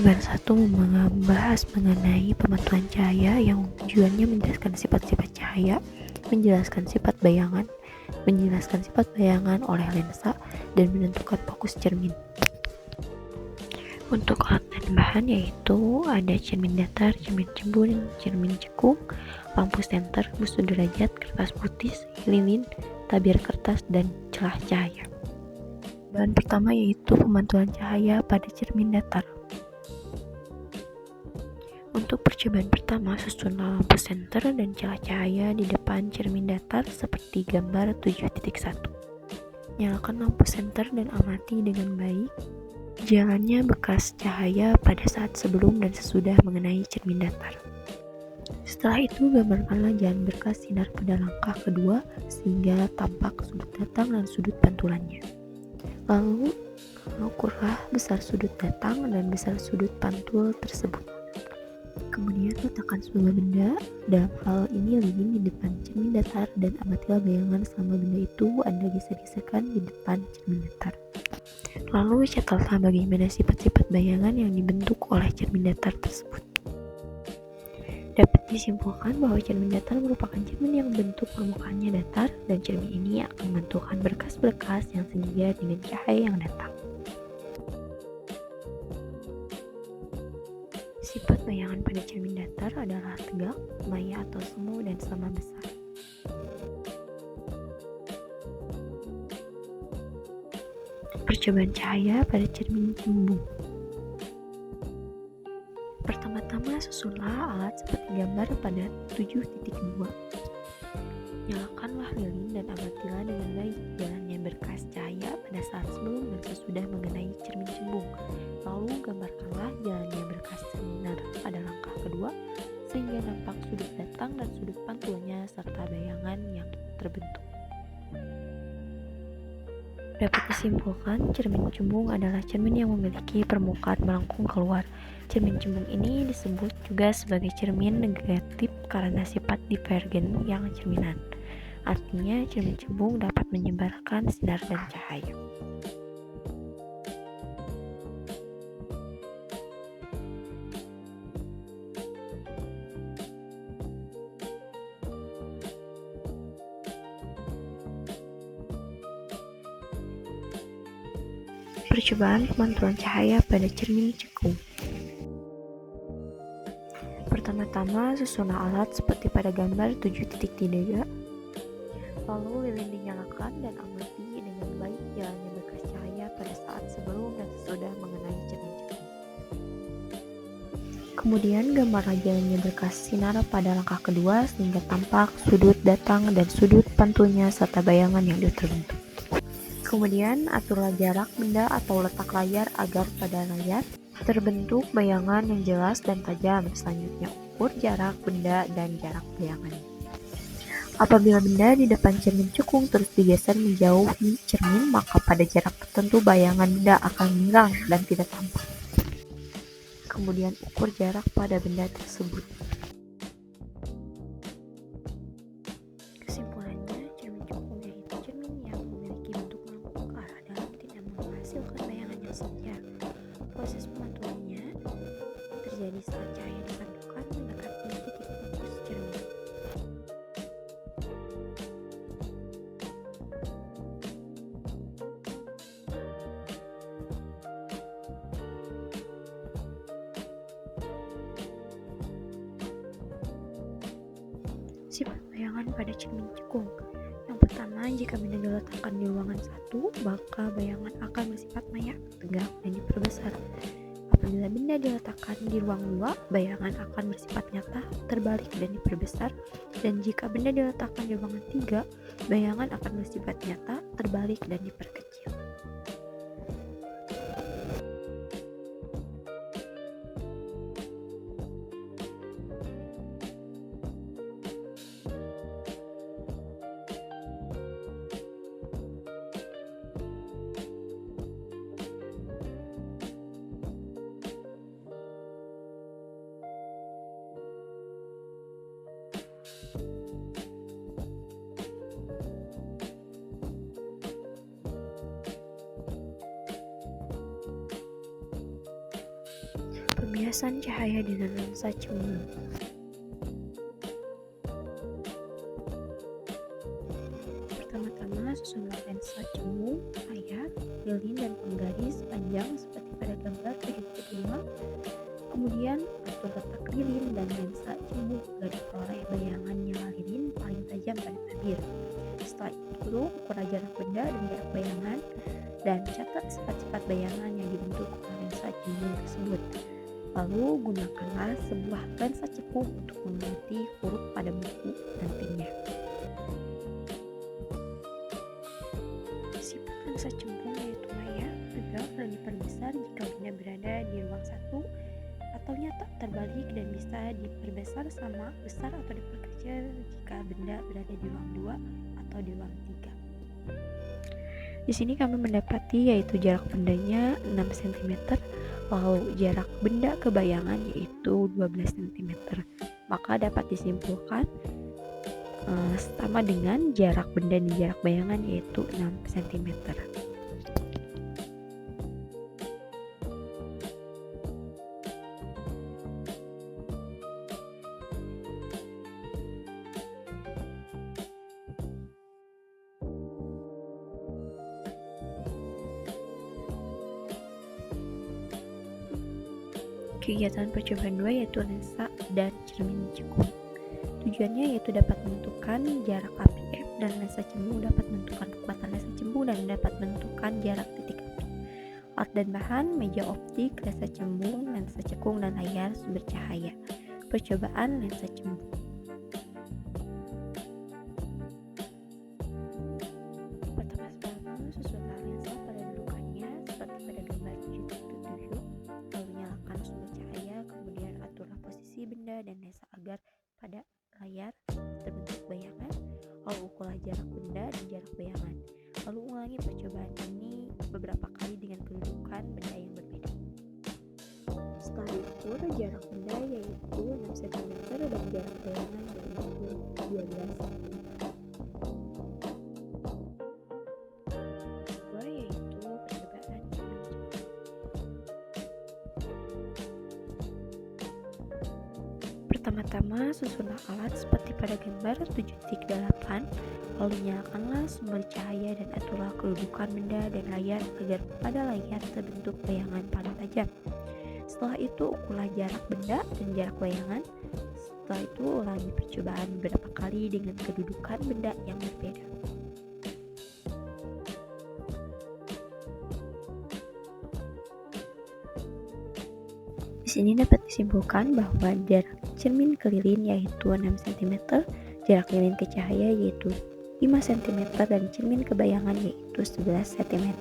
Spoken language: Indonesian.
Percobaan 1 membahas mengenai pemantulan cahaya yang tujuannya menjelaskan sifat-sifat cahaya, menjelaskan sifat bayangan, menjelaskan sifat bayangan oleh lensa, dan menentukan fokus cermin. Untuk alat dan bahan yaitu ada cermin datar, cermin cembung, cermin cekung, lampu senter, busur derajat, kertas putih, lilin, tabir kertas, dan celah cahaya. Bahan pertama yaitu pemantulan cahaya pada cermin datar. Untuk percobaan pertama, susunlah lampu senter dan celah cahaya di depan cermin datar seperti gambar 7.1. Nyalakan lampu senter dan amati dengan baik jalannya bekas cahaya pada saat sebelum dan sesudah mengenai cermin datar. Setelah itu, gambarkanlah jalan berkas sinar pada langkah kedua sehingga tampak sudut datang dan sudut pantulannya. Lalu, ukurlah besar sudut datang dan besar sudut pantul tersebut. Kemudian letakkan sebuah benda, dalam hal ini lilin, di depan cermin datar dan amatilah bayangan selama benda itu Anda geser-geserkan di depan cermin datar. Lalu catatlah bagaimana sifat-sifat bayangan yang dibentuk oleh cermin datar tersebut. Dapat disimpulkan bahwa cermin datar merupakan cermin yang bentuk permukaannya datar dan cermin ini akan memantulkan berkas-berkas yang sengaja dengan cahaya yang datang. Sifat bayangan pada cermin datar adalah tegak, maya atau semu, dan sama besar. Percobaan cahaya pada cermin cembung. Pertama-tama susunlah alat seperti gambar pada 7.2. Nyalakanlah lilin dan amatilah dengan baik jalannya berkas cahaya pada saat sebelum dan sesudah mengenai cermin cembung. Lalu gambarkanlah jalannya berkas sinar pada langkah kedua sehingga nampak sudut datang dan sudut pantulnya serta bayangan yang terbentuk. Dapat disimpulkan, cermin cembung adalah cermin yang memiliki permukaan melengkung keluar. Cermin cembung ini disebut juga sebagai cermin negatif karena sifat divergen yang cerminan. Artinya, cermin cembung dapat menyebarkan sinar dan cahaya. Percobaan pemantulan cahaya pada cermin cekung. Pertama-tama, susunlah alat seperti pada gambar 7.3. Lalu lilin dinyalakan dan amati dengan baik jalannya berkas cahaya pada saat sebelum dan sesudah mengenai cermin cekung. Kemudian gambarlah jalannya berkas sinar pada langkah kedua sehingga tampak sudut datang dan sudut pantulnya serta bayangan yang terbentuk. Kemudian aturlah jarak benda atau letak layar agar pada layar terbentuk bayangan yang jelas dan tajam. Selanjutnya ukur jarak benda dan jarak bayangan. Apabila benda di depan cermin cekung terus digeser menjauhi cermin, maka pada jarak tertentu bayangan benda akan menghilang dan tidak tampak. Kemudian ukur jarak pada benda tersebut. Kesimpulannya, cermin cekung yaitu cermin yang memiliki bentuk melengkung ke arah dalam tidak menghasilkan bayangan yang sejajar. Proses pemantulannya terjadi saat cahaya dipantulkan mendekati titik fokus cermin. Sifat bayangan pada cermin cekung. Yang pertama, jika benda diletakkan di ruangan satu, maka bayangan akan bersifat maya, tegak, dan diperbesar. Apabila benda diletakkan di ruang 2, bayangan akan bersifat nyata, terbalik, dan diperbesar. Dan jika benda diletakkan di ruangan 3, bayangan akan bersifat nyata, terbalik, dan diperkecil. Kiasan cahaya dengan lensa cembung. Pertama-tama susunlah lensa cembung, layar, lilin dan penggaris panjang seperti pada gambar 75. Kemudian atur letak lilin dan lensa cembung agar diperoleh bayangan nyala lilin paling tajam pada tabir. Setelah itu ukur jarak benda dan jarak bayangan dan catat sifat-sifat bayangan yang dibentuk oleh lensa cembung tersebut. Lalu gunakanlah sebuah lensa cepu untuk mengamati huruf pada buku nantinya. Sifat lensa cembung yaitu maya, tegak dan diperbesar jika benda berada di ruang satu, atau nyata terbalik dan bisa diperbesar sama besar atau diperkecil jika benda berada di ruang 2 atau di ruang 3. Di sini kami mendapati yaitu jarak bendanya 6 cm, lalu jarak benda ke bayangan yaitu 12 cm. Maka dapat disimpulkan sama dengan jarak benda dan jarak bayangan yaitu 6 cm. Kegiatan percobaan 2 yaitu lensa dan cermin cekung. Tujuannya yaitu dapat menentukan jarak api F dan lensa cembung dapat menentukan kekuatan lensa cembung dan dapat menentukan jarak titik api. Alat dan bahan: meja optik, lensa cembung, lensa cekung, dan layar sumber cahaya. Percobaan lensa cembung. Pertama-tama susunlah lensa pada dudukannya seperti pada gambar 7.7. Lalu nyalakan sumber cahaya, kemudian aturlah posisi benda dan lensa agar pada layar terbentuk bayangan. Lalu ukurlah jarak benda dan jarak bayangan. Lalu ulangi percobaan ini beberapa kali dengan kedudukan benda yang berbeda. Setelah diukur jarak benda yaitu 6 cm dan jarak bayangan yaitu 12 cm. Kedua yaitu percobaan cermin cekung. Pertama-tama susunlah alat seperti pada gambar 7.8, lalu nyalakanlah sumber cahaya dan aturlah kedudukan benda dan layar agar pada layar terbentuk bayangan paling tajam. Setelah itu ukurlah jarak benda dan jarak bayangan. Setelah itu ulangi percobaan beberapa kali dengan kedudukan benda yang berbeda. Di sini dapat disimpulkan bahwa jarak cermin ke lilin yaitu 6 cm, jarak lilin ke cahaya yaitu 5 cm, dan cermin ke bayangan yaitu 11 cm.